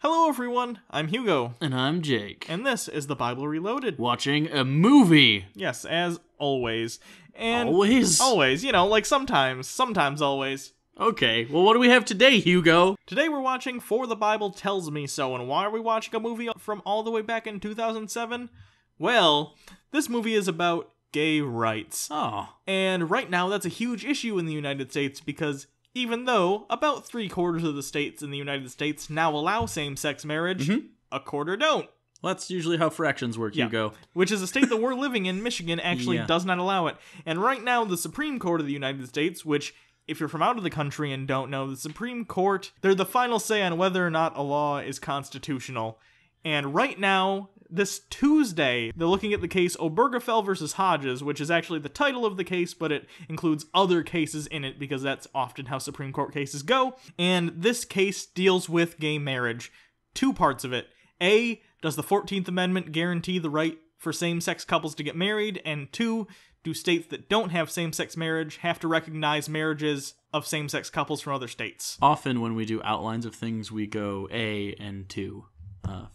Hello everyone, I'm Hugo. And I'm Jake. And this is the Bible Reloaded. Watching a movie. Yes, as always. And Always? Always, like sometimes always. Okay, well what do we have today, Hugo? Today we're watching For the Bible Tells Me So, and why are we watching a movie from all the way back in 2007? Well, this movie is about gay rights. Oh. And right now that's a huge issue in the United States because even though about 3/4 of the states in the United States now allow same-sex marriage, a quarter don't. Well, that's usually how fractions work, Hugo. Which is a state that we're living in, Michigan, actually does not allow it. And right now, the Supreme Court of the United States, which, if you're from out of the country and don't know, the Supreme Court, they're the final say on whether or not a law is constitutional. And right now, this Tuesday, they're looking at the case Obergefell versus Hodges, which is actually the title of the case, but it includes other cases in it because that's often how Supreme Court cases go. And this case deals with gay marriage. Two parts of it. A, does the 14th Amendment guarantee the right for same-sex couples to get married? And two, do states that don't have same-sex marriage have to recognize marriages of same-sex couples from other states? Often when we do outlines of things, we go A and 2.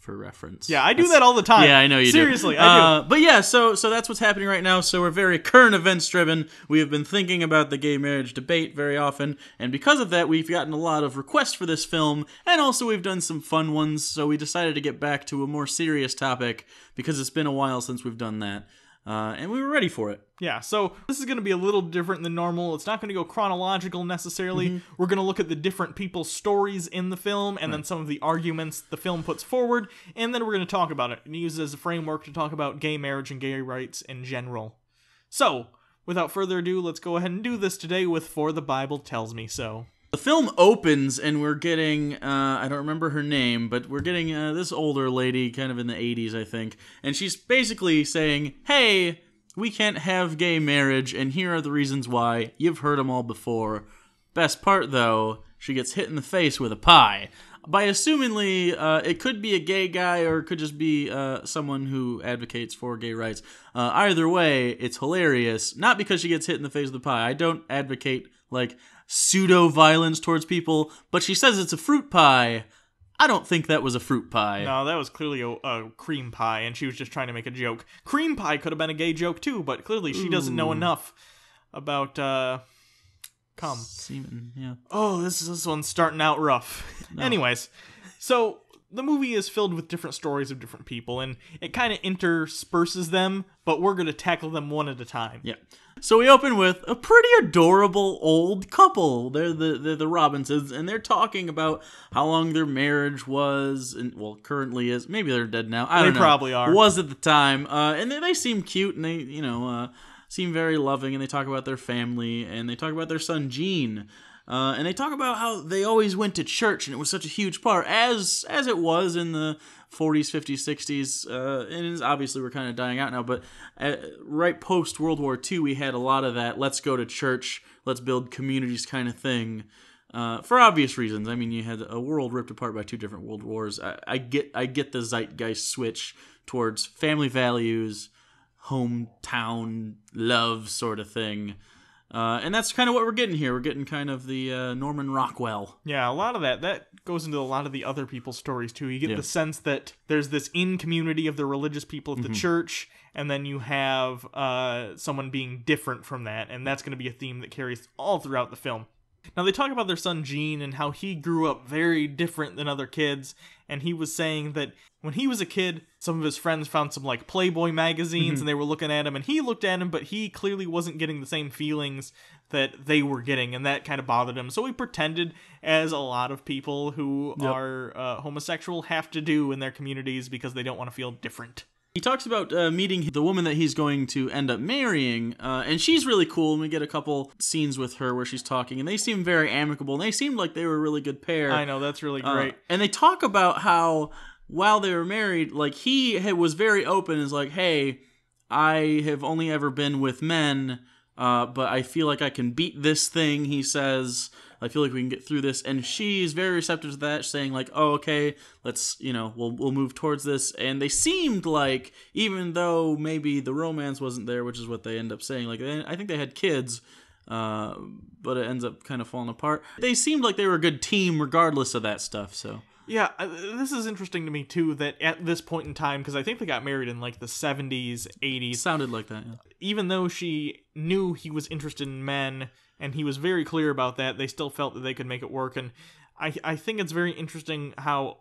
For reference. Yeah, I do that all the time. Yeah, I know you Seriously, do. I do. But yeah, so that's what's happening right now. So we're very current events driven. We have been thinking about the gay marriage debate very often, and because of that, we've gotten a lot of requests for this film, and also we've done some fun ones, so we decided to get back to a more serious topic, because it's been a while since we've done that. And we were ready for it. Yeah, so this is going to be a little different than normal. It's not going to go chronological necessarily. We're going to look at the different people's stories in the film and then some of the arguments the film puts forward, and then we're going to talk about it and use it as a framework to talk about gay marriage and gay rights in general. So, without further ado, let's go ahead and do this today with For the Bible Tells Me So. The film opens, and we're getting, I don't remember her name, but we're getting this older lady, kind of in the 80s, I think, and she's basically saying, hey, we can't have gay marriage, and here are the reasons why. You've heard them all before. Best part, though, she gets hit in the face with a pie. By assumingly, it could be a gay guy, or it could just be someone who advocates for gay rights. Either way, it's hilarious, not because she gets hit in the face with a pie. I don't advocate, pseudo-violence towards people, but she says it's a fruit pie. I don't think that was a fruit pie. No, that was clearly a cream pie, and she was just trying to make a joke. Cream pie could have been a gay joke, too, but clearly she doesn't know enough about, cum. Semen, yeah. Oh, this one's starting out rough. No. Anyways, so the movie is filled with different stories of different people, and it kind of intersperses them, but we're going to tackle them one at a time. Yeah. So we open with a pretty adorable old couple. They're the Robinsons, and they're talking about how long their marriage was, and currently is. Maybe they're dead now. I don't know. They probably are. Was at the time, and they seem cute, and they seem very loving, and they talk about their family, and they talk about their son Gene. And they talk about how they always went to church, and it was such a huge part, as it was in the 40s, 50s, 60s, and obviously we're kind of dying out now, but right post-World War II, we had a lot of that, let's go to church, let's build communities kind of thing, for obvious reasons. I mean, you had a world ripped apart by two different world wars. I get the zeitgeist switch towards family values, hometown love sort of thing. And that's kind of what we're getting here. We're getting kind of the Norman Rockwell. Yeah, a lot of that goes into a lot of the other people's stories, too. You get the sense that there's this in-community of the religious people at the church, and then you have someone being different from that, and that's going to be a theme that carries all throughout the film. Now, they talk about their son Gene and how he grew up very different than other kids, and he was saying that when he was a kid, some of his friends found some, Playboy magazines, and they were looking at him, and he looked at him, but he clearly wasn't getting the same feelings that they were getting, and that kind of bothered him. So he pretended, as a lot of people who are homosexual have to do in their communities because they don't want to feel different. He talks about meeting the woman that he's going to end up marrying, and she's really cool, and we get a couple scenes with her where she's talking, and they seem very amicable, and they seemed like they were a really good pair. I know, that's really great. And they talk about how, while they were married, he was very open, is hey, I have only ever been with men, but I feel like I can beat this thing, he says. I feel like we can get through this, and she's very receptive to that, saying oh, okay, let's, we'll move towards this, and they seemed like, even though maybe the romance wasn't there, which is what they end up saying, I think they had kids, but it ends up kind of falling apart. They seemed like they were a good team regardless of that stuff, so. Yeah, this is interesting to me, too, that at this point in time, because I think they got married in, like, the 70s, 80s. Sounded like that, yeah. Even though she knew he was interested in men, and he was very clear about that, they still felt that they could make it work. And I think it's very interesting how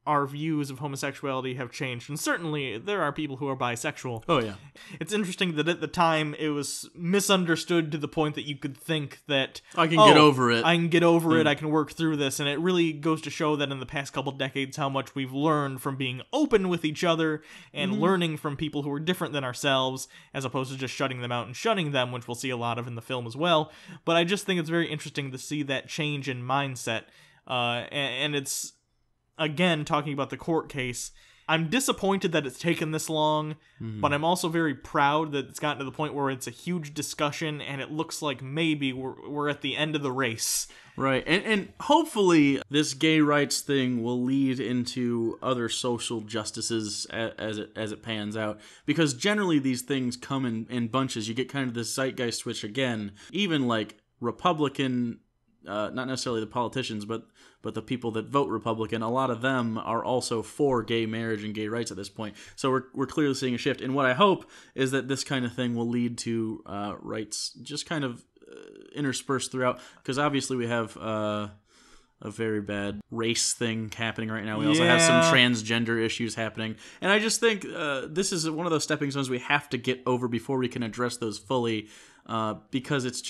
our views of homosexuality have changed. And certainly, there are people who are bisexual. Oh, yeah. It's interesting that at the time, it was misunderstood to the point that you could think that... I can get over it. I can get over it, I can work through this. And it really goes to show that in the past couple decades, how much we've learned from being open with each other and learning from people who are different than ourselves, as opposed to just shutting them out and shunning them, which we'll see a lot of in the film as well. But I just think it's very interesting to see that change in mindset. And it's... Again, talking about the court case, I'm disappointed that it's taken this long, but I'm also very proud that it's gotten to the point where it's a huge discussion, and it looks like maybe we're at the end of the race. Right, and hopefully this gay rights thing will lead into other social justices as it pans out, because generally these things come in bunches. You get kind of this zeitgeist switch again, even like Republican... not necessarily the politicians, but the people that vote Republican, a lot of them are also for gay marriage and gay rights at this point. So we're clearly seeing a shift. And what I hope is that this kind of thing will lead to rights just kind of interspersed throughout, because obviously we have a very bad race thing happening right now. We also have some transgender issues happening. And I just think this is one of those stepping stones we have to get over before we can address those fully. Because it's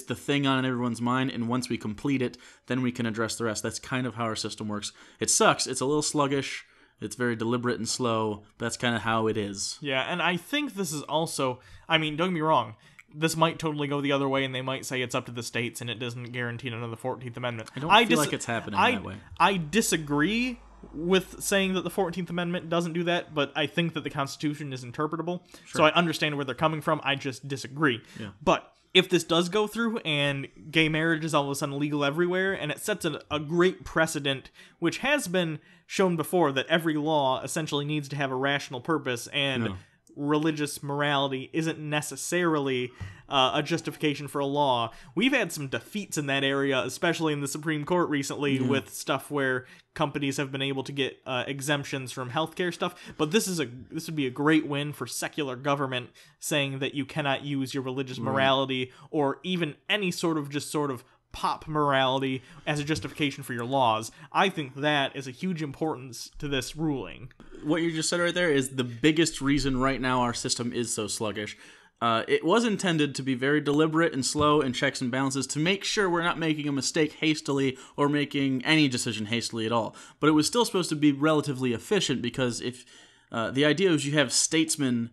the thing on everyone's mind, and once we complete it, then we can address the rest. That's kind of how our system works. It sucks. It's a little sluggish. It's very deliberate and slow. That's kind of how it is. Yeah, and I think this is also... I mean, don't get me wrong. This might totally go the other way, and they might say it's up to the states, and it doesn't guarantee another 14th Amendment. I don't feel like it's happening that way. I disagree with saying that the 14th Amendment doesn't do that, but I think that the Constitution is interpretable. Sure. So I understand where they're coming from. I just disagree. Yeah. But if this does go through and gay marriage is all of a sudden legal everywhere, and it sets a great precedent, which has been shown before, that every law essentially needs to have a rational purpose, and religious morality isn't necessarily a justification for a law. We've had some defeats in that area, especially in the Supreme Court recently, with stuff where companies have been able to get exemptions from healthcare stuff. But this would be a great win for secular government, saying that you cannot use your religious morality or even any sort of pop morality as a justification for your laws. I think that is a huge importance to this ruling. What you just said right there is the biggest reason right now our system is so sluggish. It was intended to be very deliberate and slow and checks and balances to make sure we're not making a mistake hastily or making any decision hastily at all. But it was still supposed to be relatively efficient, because if the idea is you have statesmen,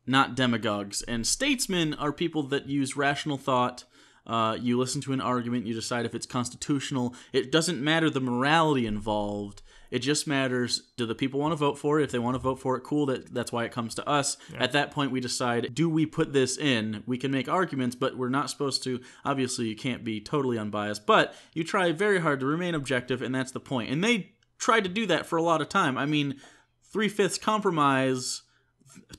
not demagogues. And statesmen are people that use rational thought. You listen to an argument, you decide if it's constitutional. It doesn't matter the morality involved. It just matters, do the people want to vote for it? If they want to vote for it, cool, that's why it comes to us. Yeah. At that point, we decide, do we put this in? We can make arguments, but we're not supposed to. Obviously, you can't be totally unbiased, but you try very hard to remain objective, and that's the point. And they tried to do that for a lot of time. I mean, 3/5 compromise,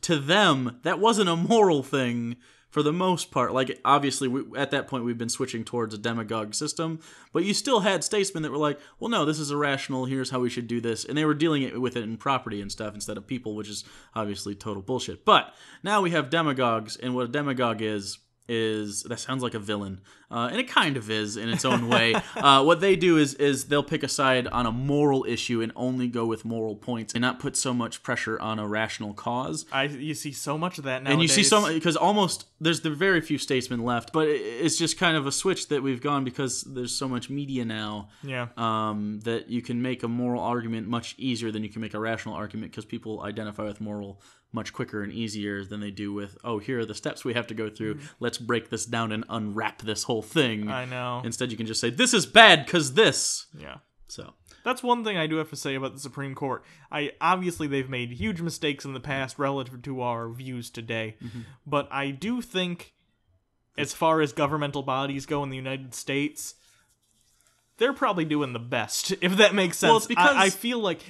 to them, that wasn't a moral thing. For the most part, like, obviously, at that point, we've been switching towards a demagogue system, but you still had statesmen that were like, well, no, this is irrational, here's how we should do this, and they were dealing with it in property and stuff instead of people, which is obviously total bullshit. But now we have demagogues, and what a demagogue is that sounds like a villain, and it kind of is in its own way. What they do is they'll pick a side on a moral issue and only go with moral points and not put so much pressure on a rational cause. You see so much of that nowadays. And you see so much, because almost there's the very few statesmen left, but it's just kind of a switch that we've gone, because there's so much media now. Yeah. That you can make a moral argument much easier than you can make a rational argument, because people identify with moral much quicker and easier than they do with, oh, here are the steps we have to go through. Let's break this down and unwrap this whole thing. I know. Instead, you can just say, this is bad because this. Yeah. So that's one thing I do have to say about the Supreme Court. Obviously, they've made huge mistakes in the past relative to our views today. But I do think, as far as governmental bodies go in the United States, they're probably doing the best, if that makes sense. Well, it's because I feel like,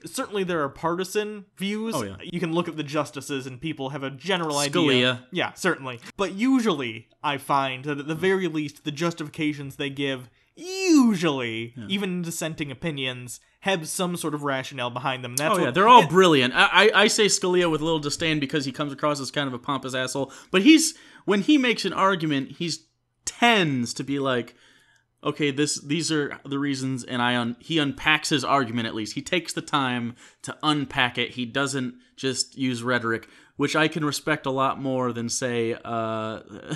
certainly there are partisan views. Oh, yeah. You can look at the justices and people have a general idea. Scalia. Yeah, certainly. But usually, I find that at the very least, the justifications they give usually, even dissenting opinions, have some sort of rationale behind them. That's they're all brilliant. I say Scalia with a little disdain because he comes across as kind of a pompous asshole. But when he makes an argument, he tends to be like, okay, these are the reasons, and he unpacks his argument at least. He takes the time to unpack it. He doesn't just use rhetoric, which I can respect a lot more than, say,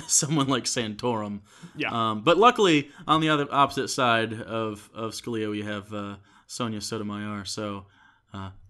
someone like Santorum. Yeah. But luckily, on the opposite side of Scalia, we have Sonia Sotomayor, so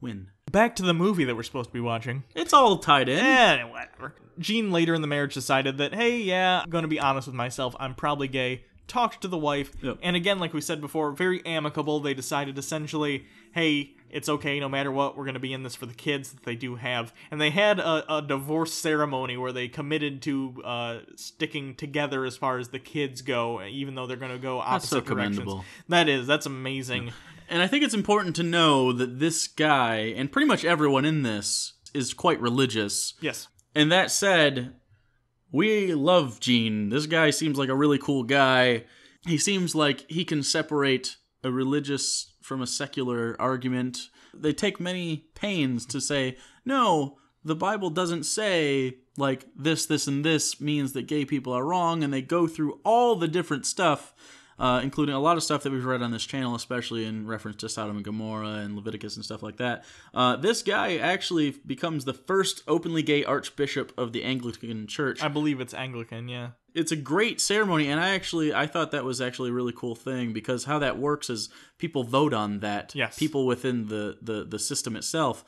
win. Back to the movie that we're supposed to be watching. It's all tied in. Whatever. Jean later in the marriage decided that, hey, yeah, I'm going to be honest with myself. I'm probably gay. Talked to the wife. Yep. And again, like we said before, very amicable. They decided essentially, hey, it's okay, no matter what, we're going to be in this for the kids that they do have. And they had a divorce ceremony where they committed to sticking together as far as the kids go, even though they're going to go opposite directions. Commendable. That's amazing. Yeah. And I think it's important to know that this guy, and pretty much everyone in this, is quite religious. Yes. And that said, we love Gene. This guy seems like a really cool guy. He seems like he can separate a religious from a secular argument. They take many pains to say, no, the Bible doesn't say, like, this, and this means that gay people are wrong, and they go through all the different stuff, including a lot of stuff that we've read on this channel, especially in reference to Sodom and Gomorrah and Leviticus and stuff like that. This guy actually becomes the first openly gay archbishop of the Anglican Church. I believe it's Anglican, yeah. It's a great ceremony, and I thought that was actually a really cool thing, because how that works is people vote on that. Yes. People within the system itself.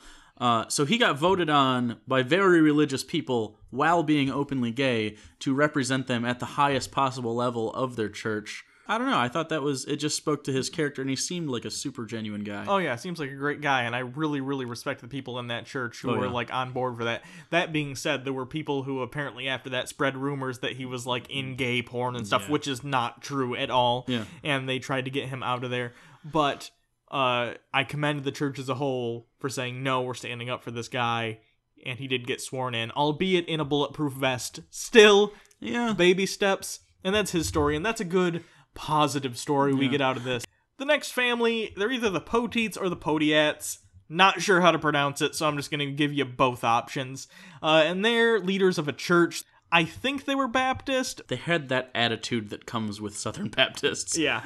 So he got voted on by very religious people while being openly gay to represent them at the highest possible level of their church. I don't know. I thought it just spoke to his character, and he seemed like a super genuine guy. Oh, yeah. Seems like a great guy, and I really, really respect the people in that church who were, like, on board for that. That being said, there were people who apparently after that spread rumors that he was, like, in gay porn and stuff, which is not true at all. Yeah. And they tried to get him out of there. But I commend the church as a whole for saying, no, we're standing up for this guy, and he did get sworn in, albeit in a bulletproof vest. Still, baby steps, and that's his story, and that's a good positive story we get out of this. The next family, they're either the Poteets or the Podiats. Not sure how to pronounce it, so I'm just going to give you both options. And they're leaders of a church. I think they were Baptist. They had that attitude that comes with Southern Baptists. Yeah.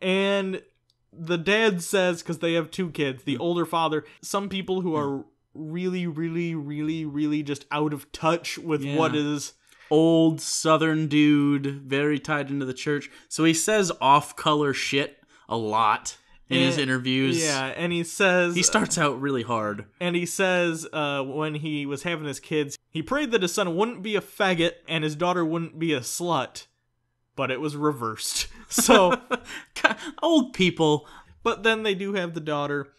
And the dad says, because they have two kids, the older father, some people who are really, really, really, really just out of touch with what is... Old Southern dude, very tied into the church. So he says off-color shit a lot in his interviews. Yeah, and he says... He starts out really hard. And he says when he was having his kids, he prayed that his son wouldn't be a faggot and his daughter wouldn't be a slut. But it was reversed. So... Old people. But then they do have the daughter...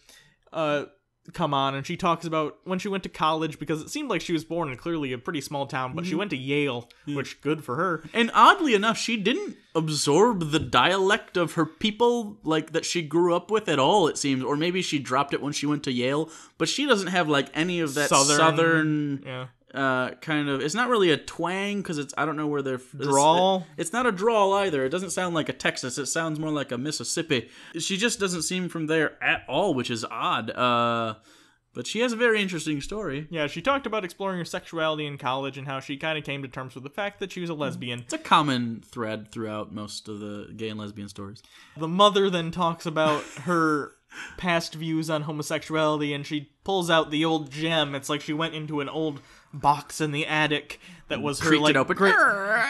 come on, and she talks about when she went to college, because it seemed like she was born in clearly a pretty small town, but she went to Yale, which good for her. And oddly enough, she didn't absorb the dialect of her people, like, that she grew up with at all, it seems. Or maybe she dropped it when she went to Yale, but she doesn't have, like, any of that southern kind of... It's not really a twang, because it's... I don't know where they're... Drawl? It's not a drawl either. It doesn't sound like a Texas. It sounds more like a Mississippi. She just doesn't seem from there at all, which is odd. But she has a very interesting story. Yeah, she talked about exploring her sexuality in college and how she kind of came to terms with the fact that she was a lesbian. It's a common thread throughout most of the gay and lesbian stories. The mother then talks about her past views on homosexuality, and she pulls out the old gem. It's like she went into an old box in the attic that was her, like, open.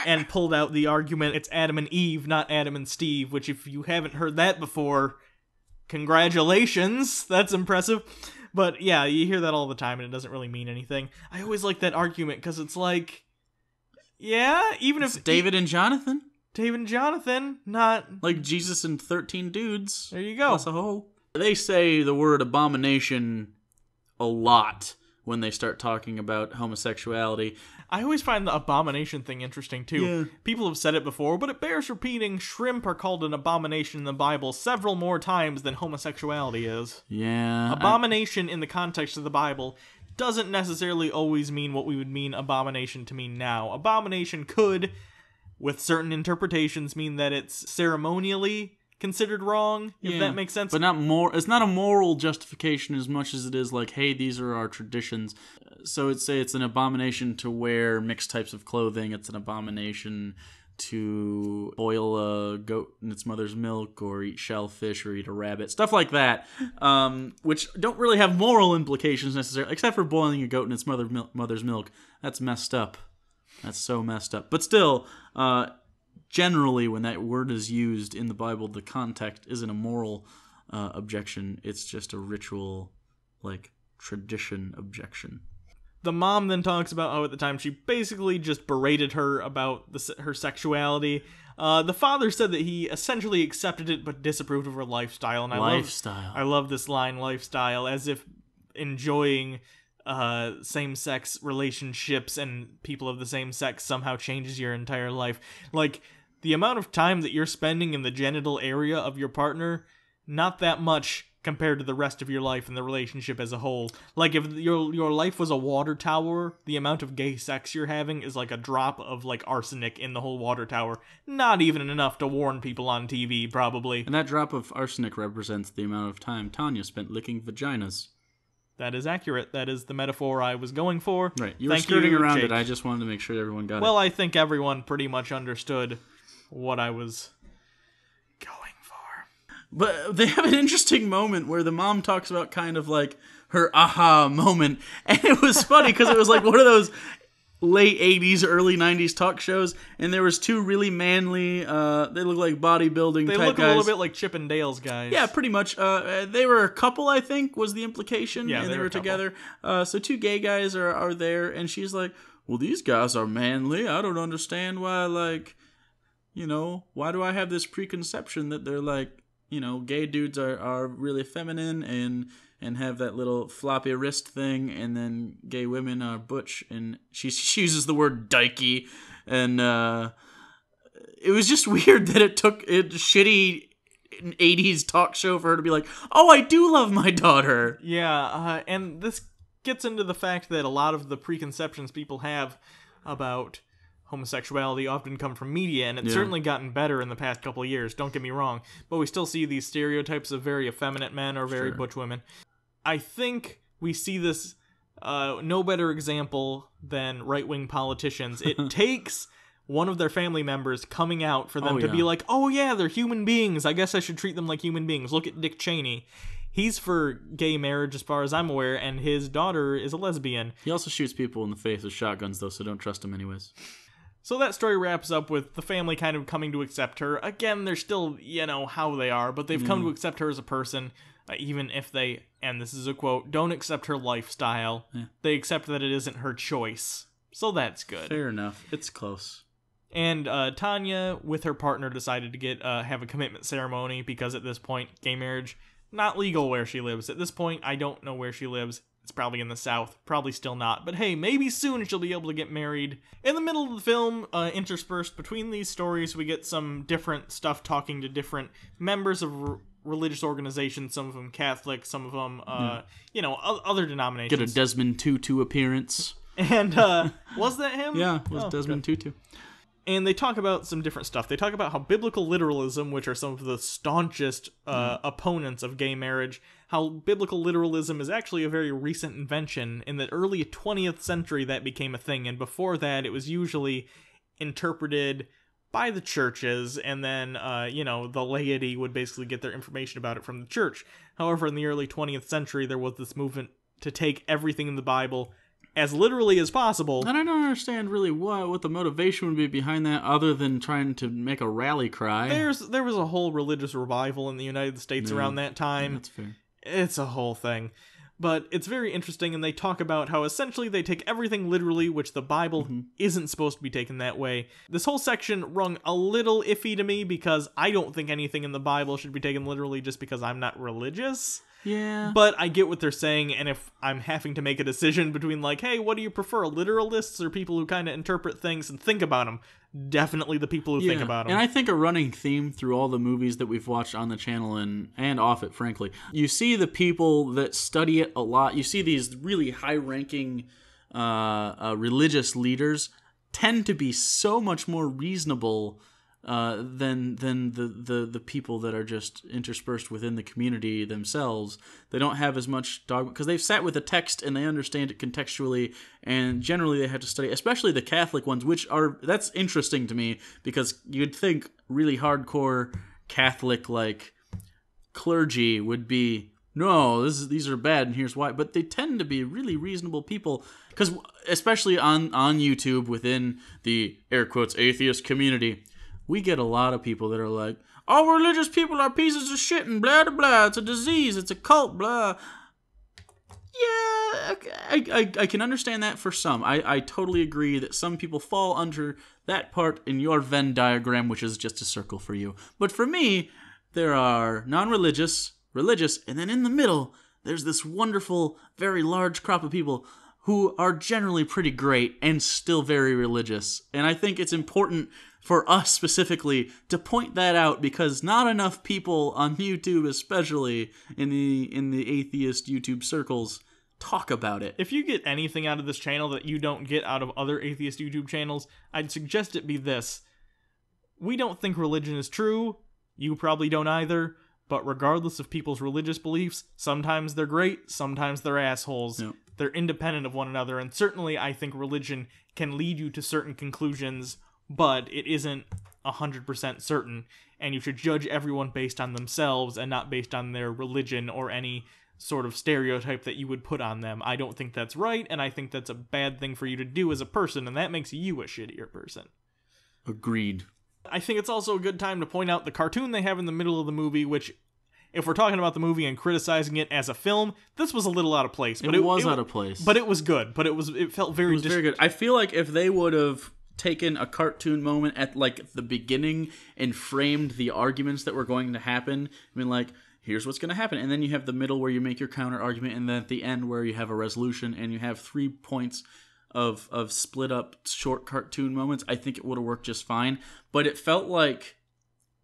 And pulled out the argument, it's Adam and Eve, not Adam and Steve, which if you haven't heard that before, congratulations, that's impressive. But yeah, you hear that all the time and it doesn't really mean anything. I always like that argument because it's like, yeah, even if... David and Jonathan. David and Jonathan, not... Like Jesus and 13 dudes. There you go. Plus a hoe. They say the word abomination a lot when they start talking about homosexuality. I always find the abomination thing interesting, too. Yeah. People have said it before, but it bears repeating. Shrimp are called an abomination in the Bible several more times than homosexuality is. Yeah. Abomination in the context of the Bible doesn't necessarily always mean what we would mean abomination to mean now. Abomination could, with certain interpretations, mean that it's ceremonially considered wrong, if that makes sense. But not more. It's not a moral justification as much as it is like, hey, these are our traditions. So it's an abomination to wear mixed types of clothing. It's an abomination to boil a goat in its mother's milk, or eat shellfish, or eat a rabbit, stuff like that, which don't really have moral implications necessarily, except for boiling a goat in its mother's milk. That's messed up. That's so messed up. But still, generally, when that word is used in the Bible, the context isn't a moral objection. It's just a ritual, like, tradition objection. The mom then talks about how at the time she basically just berated her about her sexuality. The father said that he essentially accepted it but disapproved of her lifestyle. And I love this line, lifestyle, as if enjoying same-sex relationships and people of the same sex somehow changes your entire life. Like, the amount of time that you're spending in the genital area of your partner, not that much compared to the rest of your life and the relationship as a whole. Like, if your life was a water tower, the amount of gay sex you're having is like a drop of, like, arsenic in the whole water tower. Not even enough to warn people on TV, probably. And that drop of arsenic represents the amount of time Tanya spent licking vaginas. That is accurate. That is the metaphor I was going for. Right. You were skirting around it. I just wanted to make sure everyone got it. Well, I think everyone pretty much understood what I was going for. But they have an interesting moment where the mom talks about kind of like her aha moment. And it was funny because it was like one of those late 80s, early 90s talk shows. And there was two really manly, they look like bodybuilding type guys. They look a little bit like Chip and Dale's guys. Yeah, pretty much. They were a couple, I think, was the implication. Yeah, and they were a couple. together. So two gay guys are there. And she's like, well, these guys are manly. I don't understand why, like, you know, why do I have this preconception that they're like, you know, gay dudes are really feminine and have that little floppy wrist thing, and then gay women are butch, and she uses the word dykey, and it was just weird that it took a shitty 80s talk show for her to be like, oh, I do love my daughter. Yeah, and this gets into the fact that a lot of the preconceptions people have about homosexuality often come from media, and it's certainly gotten better in the past couple of years, don't get me wrong, but we still see these stereotypes of very effeminate men or very butch women. I think we see this no better example than right-wing politicians. It takes one of their family members coming out for them to be like, oh yeah, they're human beings, I guess I should treat them like human beings. Look at Dick Cheney. He's for gay marriage as far as I'm aware, and his daughter is a lesbian. He also shoots people in the face with shotguns, though, so don't trust him anyways. So that story wraps up with the family kind of coming to accept her. Again, they're still, you know, how they are, but they've come to accept her as a person, even if they, and this is a quote, don't accept her lifestyle. Yeah. They accept that it isn't her choice. So that's good. Fair enough. It's close. And Tanya, with her partner, decided to have a commitment ceremony because at this point, gay marriage, not legal where she lives. At this point, I don't know where she lives. It's probably in the South. Probably still not. But hey, maybe soon she'll be able to get married. In the middle of the film, interspersed between these stories, we get some different stuff talking to different members of religious organizations. Some of them Catholic, some of them, you know, other denominations. Get a Desmond Tutu appearance. And, was that him? Yeah, it was Desmond Tutu. And they talk about some different stuff. They talk about how biblical literalism, which are some of the staunchest opponents of gay marriage, how biblical literalism is actually a very recent invention. In the early 20th century, that became a thing. And before that, it was usually interpreted by the churches, and then, you know, the laity would basically get their information about it from the church. However, in the early 20th century, there was this movement to take everything in the Bible as literally as possible. And I don't understand really what the motivation would be behind that, other than trying to make a rally cry. There was a whole religious revival in the United States around that time. That's fair. It's a whole thing. But it's very interesting, and they talk about how essentially they take everything literally, which the Bible isn't supposed to be taken that way. This whole section rung a little iffy to me because I don't think anything in the Bible should be taken literally just because I'm not religious. Yeah. But I get what they're saying, and if I'm having to make a decision between, like, hey, what do you prefer, literalists or people who kind of interpret things and think about them? Definitely the people who think about them. And I think a running theme through all the movies that we've watched on the channel and off it, frankly, you see the people that study it a lot. You see these really high-ranking religious leaders tend to be so much more reasonable than the people that are just interspersed within the community themselves. They don't have as much dogma because they've sat with the text and they understand it contextually, and generally they have to study, especially the Catholic ones, that's interesting to me because you'd think really hardcore Catholic like clergy would be, no, these are bad and here's why, but they tend to be really reasonable people, because especially on YouTube within the air quotes atheist community, we get a lot of people that are like, all religious people are pieces of shit and blah, blah, blah. It's a disease. It's a cult, blah. Yeah, I can understand that for some. I totally agree that some people fall under that part in your Venn diagram, which is just a circle for you. But for me, there are non-religious, religious, and then in the middle, there's this wonderful, very large crop of people who are generally pretty great and still very religious. And I think it's important for us specifically to point that out, because not enough people on YouTube, especially in the atheist YouTube circles, talk about it. If you get anything out of this channel that you don't get out of other atheist YouTube channels, I'd suggest it be this. We don't think religion is true. You probably don't either. But regardless of people's religious beliefs, sometimes they're great, sometimes they're assholes. Yep. They're independent of one another, and certainly I think religion can lead you to certain conclusions, but it isn't 100% certain, and you should judge everyone based on themselves and not based on their religion or any sort of stereotype that you would put on them. I don't think that's right, and I think that's a bad thing for you to do as a person, and that makes you a shittier person. Agreed. I think it's also a good time to point out the cartoon they have in the middle of the movie, which, if we're talking about the movie and criticizing it as a film, this was a little out of place. But it was out of place. But it was good. But it felt very... very good. I feel like if they would have taken a cartoon moment at like the beginning and framed the arguments that were going to happen, I mean, like, here's what's going to happen, and then you have the middle where you make your counter argument, and then at the end where you have a resolution, and you have 3 points of split up short cartoon moments, I think it would have worked just fine. But it felt like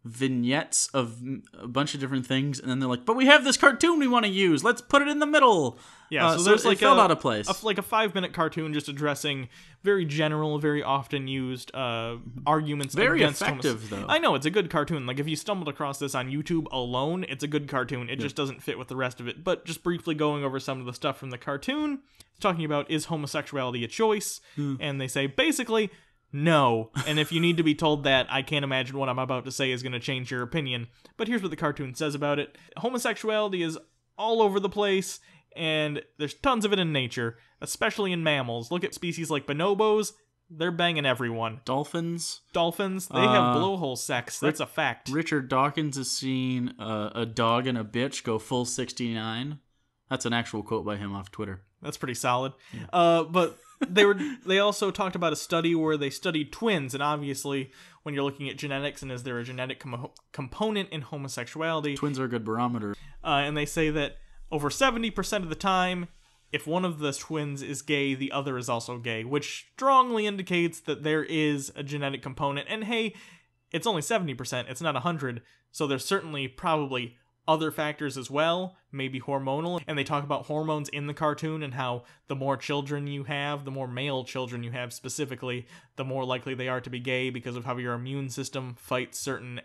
vignettes of a bunch of different things, and then they're like, but we have this cartoon we want to use, let's put it in the middle. Yeah, so there's like it felt out of place. Like a 5-minute cartoon just addressing very general, very often used arguments. Very against effective, though. I know, it's a good cartoon. Like, if you stumbled across this on YouTube alone, it's a good cartoon. It just doesn't fit with the rest of it. But just briefly going over some of the stuff from the cartoon, it's talking about, is homosexuality a choice? And they say, basically, no. And if you need to be told that, I can't imagine what I'm about to say is going to change your opinion. But here's what the cartoon says about it. Homosexuality is all over the place, and there's tons of it in nature, especially in mammals. Look at species like bonobos. They're banging everyone. Dolphins, they have blowhole sex. That's a fact. Richard Dawkins has seen a dog and a bitch go full 69. That's an actual quote by him off Twitter. That's pretty solid. Yeah. But they also talked about a study where they studied twins, and obviously when you're looking at genetics and is there a genetic component in homosexuality, twins are a good barometer. And they say that over 70% of the time, if one of the twins is gay, the other is also gay, which strongly indicates that there is a genetic component. And hey, it's only 70%, it's not 100, so there's certainly probably other factors as well, maybe hormonal. And they talk about hormones in the cartoon and how the more children you have, the more male children you have specifically, the more likely they are to be gay because of how your immune system fights certain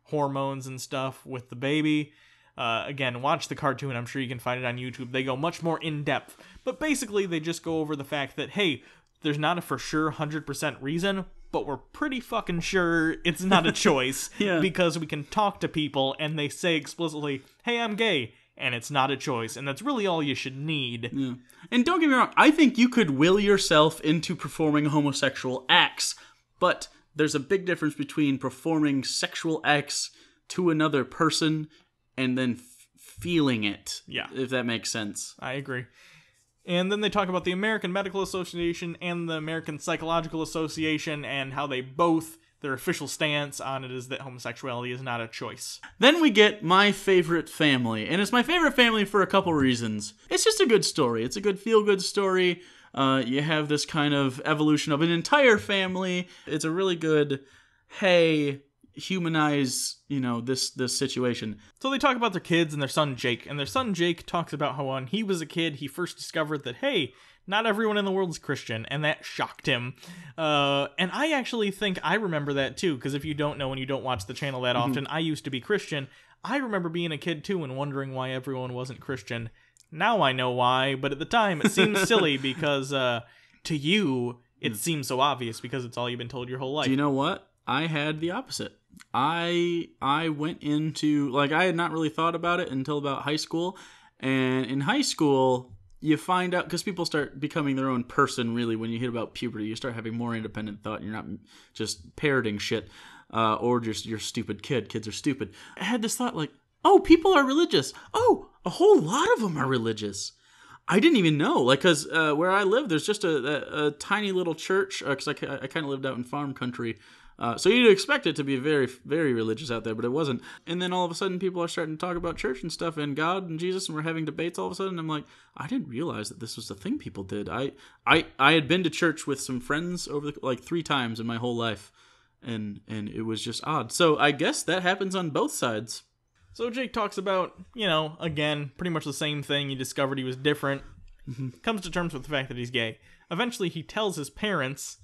hormones and stuff with the baby. Again, watch the cartoon. I'm sure you can find it on YouTube. They go much more in-depth. But basically, they just go over the fact that, hey, there's not a for sure 100% reason, but we're pretty fucking sure it's not a choice. Yeah. Because we can talk to people and they say explicitly, hey, I'm gay, and it's not a choice. And that's really all you should need. Yeah. And don't get me wrong, I think you could will yourself into performing homosexual acts, but there's a big difference between performing sexual acts to another person and then feeling it. Yeah. If that makes sense. I agree. And then they talk about the American Medical Association and the American Psychological Association and how they both, their official stance on it is that homosexuality is not a choice. Then we get my favorite family, and it's my favorite family for a couple reasons. It's just a good story. It's a good feel-good story. You have this kind of evolution of an entire family. It's a really good, hey, humanize, this situation. So they talk about their kids and their son Jake, and their son Jake talks about how when he was a kid, he first discovered that, hey, not everyone in the world is Christian, and that shocked him. And I actually think I remember that too, because if you don't know and you don't watch the channel that often, I used to be Christian. I remember being a kid too and wondering why everyone wasn't Christian. Now I know why, but at the time it seems silly because to you it seems so obvious because it's all you've been told your whole life. Do you know what? I had the opposite. I went into, I had not really thought about it until about high school. And in high school, you find out, because people start becoming their own person, really, when you hit about puberty. You start having more independent thought, and you're not just parroting shit, or just you're a stupid kid. Kids are stupid. I had this thought, oh, people are religious. Oh, a whole lot of them are religious. I didn't even know, because where I live, there's just a tiny little church, because I kind of lived out in farm country. So you'd expect it to be very, very religious out there, but it wasn't. And then all of a sudden, people are starting to talk about church and stuff, and God and Jesus, and we're having debates all of a sudden. I'm like, I didn't realize that this was the thing people did. I had been to church with some friends over 3 times in my whole life, and it was just odd. So I guess that happens on both sides. So Jake talks about, again, pretty much the same thing. He discovered he was different. Comes to terms with the fact that he's gay. Eventually, he tells his parents,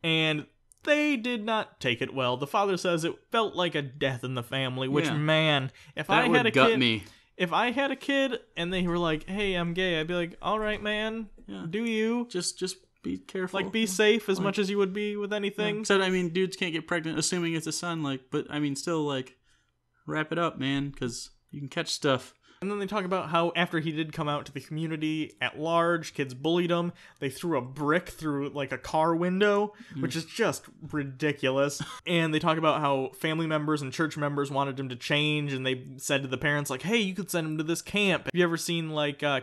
and they did not take it well. The father says it felt like a death in the family, which, man, if I had a kid... If I had a kid and they were like, hey, I'm gay, I'd be like, all right, man, do you. Just be careful. Be safe as much as you would be with anything. Yeah. So, dudes can't get pregnant, assuming it's a son, but, still, wrap it up, man, because you can catch stuff. And then they talk about how after he did come out to the community at large, kids bullied him. They threw a brick through a car window, which is just ridiculous. And they talk about how family members and church members wanted him to change, and they said to the parents, hey, you could send him to this camp. Have you ever seen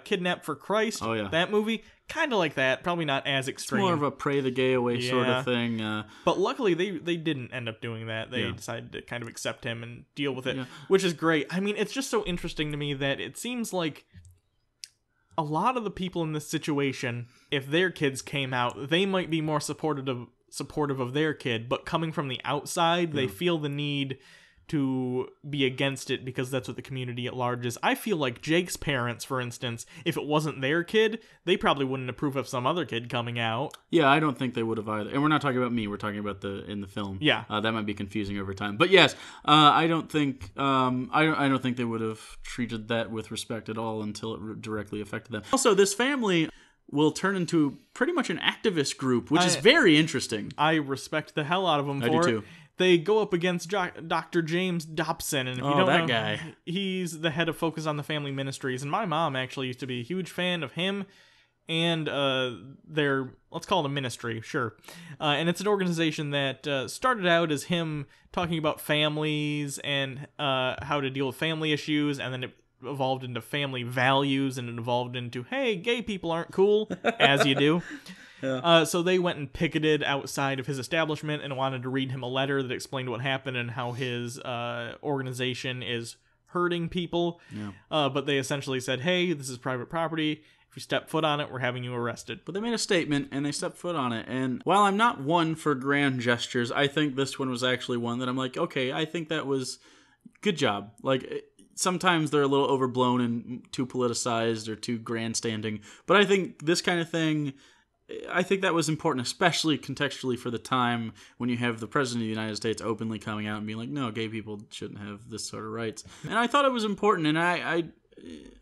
Kidnapped for Christ? Oh, yeah. That movie? Kind of like that, probably not as extreme. It's more of a pray the gay away sort of thing. But luckily, they didn't end up doing that. They decided to kind of accept him and deal with it, which is great. It's just so interesting to me that it seems like a lot of the people in this situation, if their kids came out, they might be more supportive of their kid, but coming from the outside, they feel the need to be against it because that's what the community at large is. I feel like Jake's parents, for instance, if it wasn't their kid, they probably wouldn't approve of some other kid coming out. Yeah, I don't think they would have either. And we're not talking about me, we're talking about in the film. Yeah. That might be confusing over time. But yes, I don't think I don't think they would have treated that with respect at all until it directly affected them. Also, this family will turn into pretty much an activist group, which is very interesting. I respect the hell out of them for it. I do too. They go up against Dr. James Dobson, and if you don't know, guy. He's the head of Focus on the Family Ministries, and my mom actually used to be a huge fan of him and their, let's call it a ministry, sure. And it's an organization that started out as him talking about families and how to deal with family issues, and then it evolved into family values, and it evolved into, hey, gay people aren't cool, as you do. Yeah. So they went and picketed outside of his establishment and wanted to read him a letter that explained what happened and how his organization is hurting people. Yeah. But they essentially said, hey, this is private property. If you step foot on it, we're having you arrested. But they made a statement, and they stepped foot on it. And while I'm not one for grand gestures, I think this one was actually one that I'm like, okay, I think that was good job. Sometimes they're a little overblown and too politicized or too grandstanding. But I think this kind of thing, I think that was important, especially contextually for the time when you have the President of the United States openly coming out and being like, no, gay people shouldn't have this sort of rights. And I thought it was important, and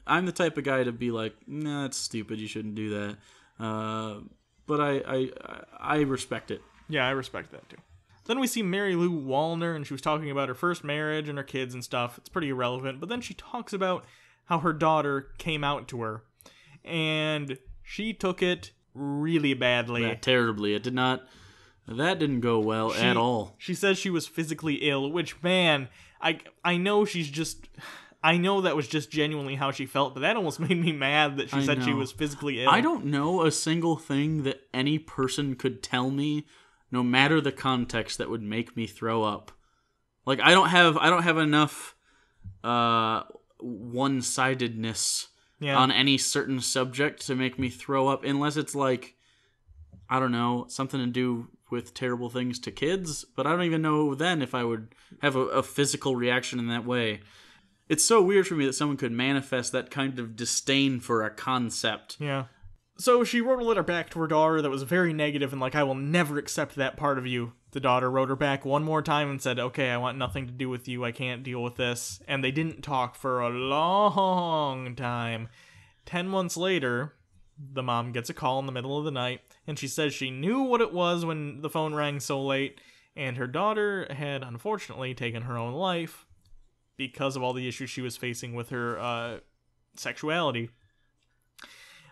I'm the type of guy to be like, nah, that's stupid, you shouldn't do that. But I respect it. Yeah, I respect that too. Then we see Mary Lou Wallner, and she was talking about her first marriage and her kids and stuff. It's pretty irrelevant. But then she talks about how her daughter came out to her, and she took it really badly. Yeah, terribly. That didn't go well at all. She says she was physically ill, which, man, I know I know that was just genuinely how she felt, but that almost made me mad that she said she was physically ill. I don't know a single thing that any person could tell me, no matter the context, that would make me throw up. I don't have enough one-sidedness on any certain subject to make me throw up, unless it's I don't know, something to do with terrible things to kids, but I don't even know then if I would have a physical reaction in that way. It's so weird for me that someone could manifest that kind of disdain for a concept. Yeah. So she wrote a letter back to her daughter that was very negative and like, I will never accept that part of you. The daughter wrote her back one more time and said, okay, I want nothing to do with you. I can't deal with this. And they didn't talk for a long time. 10 months later, the mom gets a call in the middle of the night, and she says she knew what it was when the phone rang so late, and her daughter had unfortunately taken her own life because of all the issues she was facing with her sexuality.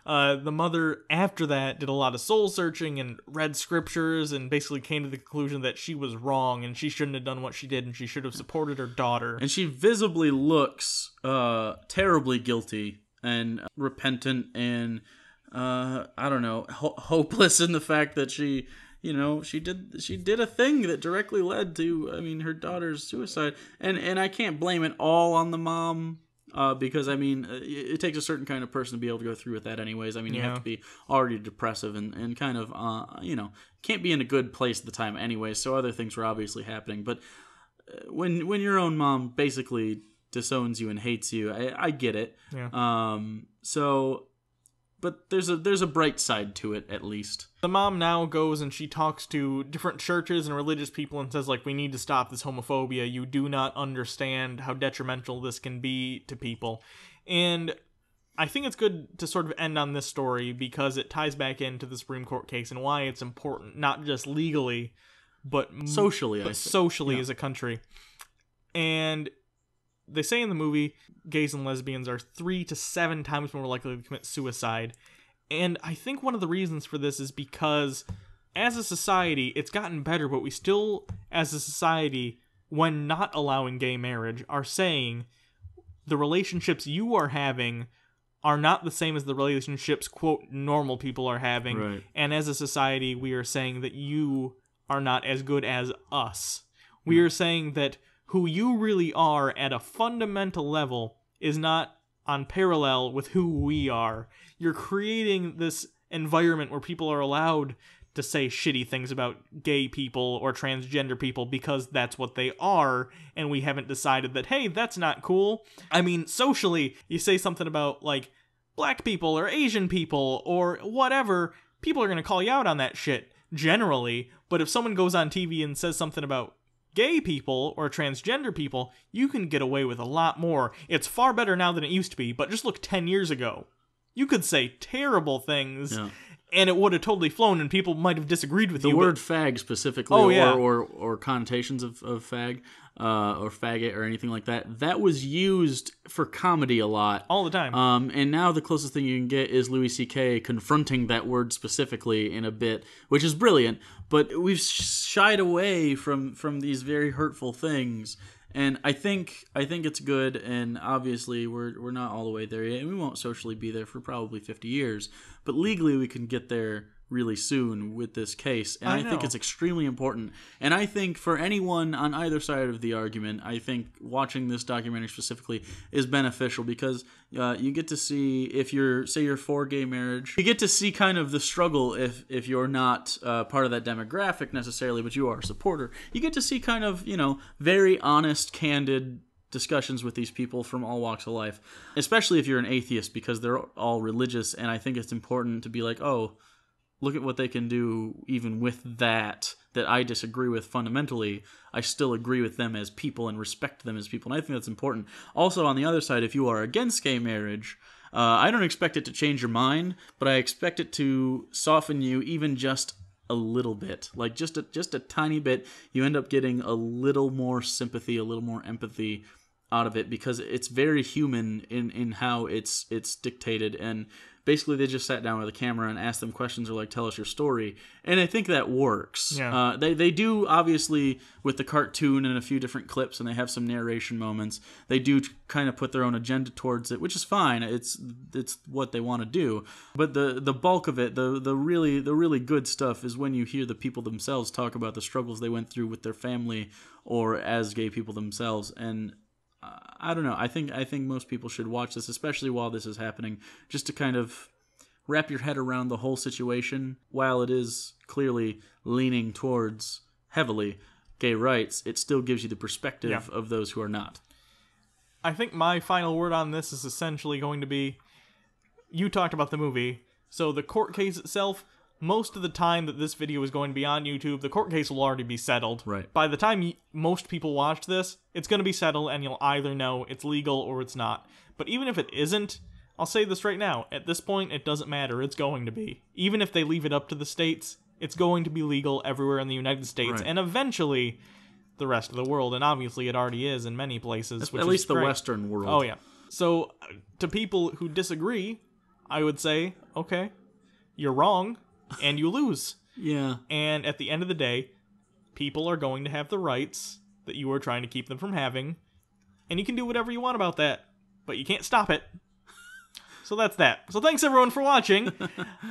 The mother, after that, did a lot of soul searching and read scriptures and basically came to the conclusion that she was wrong and she shouldn't have done what she did and she should have supported her daughter. And she visibly looks terribly guilty and repentant and, I don't know, hopeless in the fact that she... she did a thing that directly led to, her daughter's suicide. And I can't blame it all on the mom, because, it takes a certain kind of person to be able to go through with that anyways. You have to be already depressive and kind of, can't be in a good place at the time anyways, so other things were obviously happening. But when your own mom basically disowns you and hates you, I get it. Yeah. But there's a bright side to it, at least. The mom now goes and she talks to different churches and religious people and says, like, we need to stop this homophobia. You do not understand how detrimental this can be to people. And I think it's good to sort of end on this story because it ties back into the Supreme Court case and why it's important, not just legally, but socially, as a country. And they say in the movie, gays and lesbians are 3 to 7 times more likely to commit suicide. And I think one of the reasons for this is because, as a society, it's gotten better, but we still, as a society, when not allowing gay marriage, are saying the relationships you are having are not the same as the relationships, quote, normal people are having. Right. And as a society, we are saying that you are not as good as us. We are saying that who you really are at a fundamental level is not on parallel with who we are. You're creating this environment where people are allowed to say shitty things about gay people or transgender people because that's what they are, and we haven't decided that, hey, that's not cool. Socially, you say something about, like, black people or Asian people or whatever, people are going to call you out on that shit, generally. But if someone goes on TV and says something about gay people or transgender people, you can get away with a lot more. It's far better now than it used to be, but just look 10 years ago. You could say terrible things, and it would have totally flown, and people might have disagreed with you. The word fag specifically, or connotations of fag, or faggot, or anything like that, that was used for comedy a lot. All the time. And now the closest thing you can get is Louis C.K. confronting that word specifically in a bit, which is brilliant, but we've shied away from these very hurtful things. And I think it's good, and obviously we're not all the way there yet, and we won't socially be there for probably 50 years. But legally we can get there really soon with this case, and I think it's extremely important. And I think for anyone on either side of the argument, I think watching this documentary specifically is beneficial because you get to see, if you're for gay marriage, you get to see kind of the struggle if you're not part of that demographic necessarily, but you are a supporter. You get to see kind of, very honest, candid discussions with these people from all walks of life, especially if you're an atheist, because they're all religious, and I think it's important to be like, oh, look at what they can do even with that I disagree with fundamentally. I still agree with them as people and respect them as people, and I think that's important. Also, on the other side, if you are against gay marriage, I don't expect it to change your mind, but I expect it to soften you even just a little bit. Like just a tiny bit. You end up getting a little more sympathy, a little more empathy out of it, because it's very human in how it's dictated. And basically they just sat down with a camera and asked them questions or like, tell us your story. And I think that works. Yeah. They do, obviously, with the cartoon and a few different clips, and they have some narration moments, they do kind of put their own agenda towards it, which is fine. It's what they want to do. But the bulk of it, the really good stuff is when you hear the people themselves talk about the struggles they went through with their family or as gay people themselves. And I don't know. I think most people should watch this, especially while this is happening, just to kind of wrap your head around the whole situation. While it is clearly leaning towards heavily gay rights, it still gives you the perspective of those who are not. I think my final word on this is essentially going to be, you talked about the movie, so the court case itself, most of the time that this video is going to be on YouTube, the court case will already be settled. Right. By the time most people watch this, it's going to be settled, and you'll either know it's legal or it's not. But even if it isn't, I'll say this right now, at this point, it doesn't matter, it's going to be. Even if they leave it up to the states, it's going to be legal everywhere in the United States, and eventually the rest of the world, and obviously it already is in many places. At least the Western world. Oh, yeah. So, to people who disagree, I would say, okay, you're wrong, and you lose. Yeah. And at the end of the day, people are going to have the rights that you are trying to keep them from having, and you can do whatever you want about that, but you can't stop it. So that's that. So thanks everyone for watching.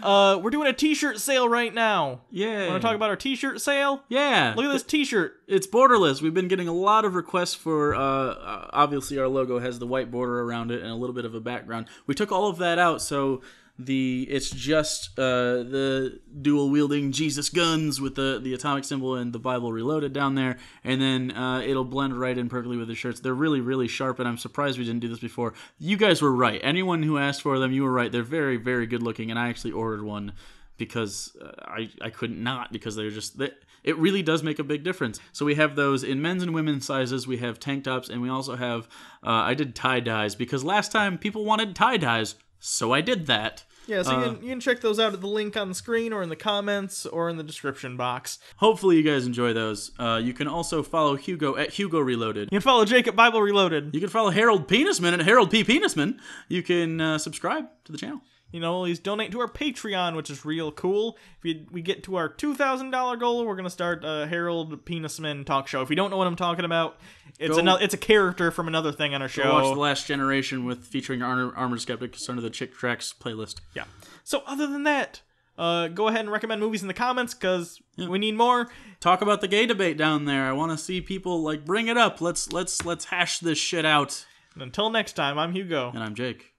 We're doing a t-shirt sale right now. Yeah. Want to talk about our t-shirt sale? Yeah. Look at this t-shirt. It's borderless. We've been getting a lot of requests for, obviously our logo has the white border around it and a little bit of a background. We took all of that out, so it's just the dual-wielding Jesus guns with the atomic symbol and the Bible reloaded down there, and then it'll blend right in perfectly with the shirts. They're really, really sharp, and I'm surprised we didn't do this before. You guys were right. Anyone who asked for them, you were right. They're very, very good-looking, and I actually ordered one because I couldn't not, because they're just... It really does make a big difference. So we have those in men's and women's sizes. We have tank tops, and we also have... I did tie-dyes, because last time people wanted tie-dyes, so I did that. Yeah, so you can check those out at the link on the screen or in the comments or in the description box. Hopefully you guys enjoy those. You can also follow Hugo at Hugo Reloaded. You can follow Jake at Bible Reloaded. You can follow Harold Penisman at Harold P. Penisman. You can subscribe to the channel. You know, always donate to our Patreon, which is real cool. If we get to our $2,000 goal, we're going to start a Harold Penisman talk show. If you don't know what I'm talking about, it's a character from another thing on our show. Watch The Last Generation featuring Armored Skeptic. It's under the Chick Tracks playlist. Yeah. So other than that, go ahead and recommend movies in the comments, because we need more. Talk about the gay debate down there. I want to see people, bring it up. Let's hash this shit out. And until next time, I'm Hugo. And I'm Jake.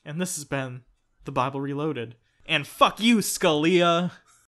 And this has been The Bible Reloaded. And fuck you, Scalia!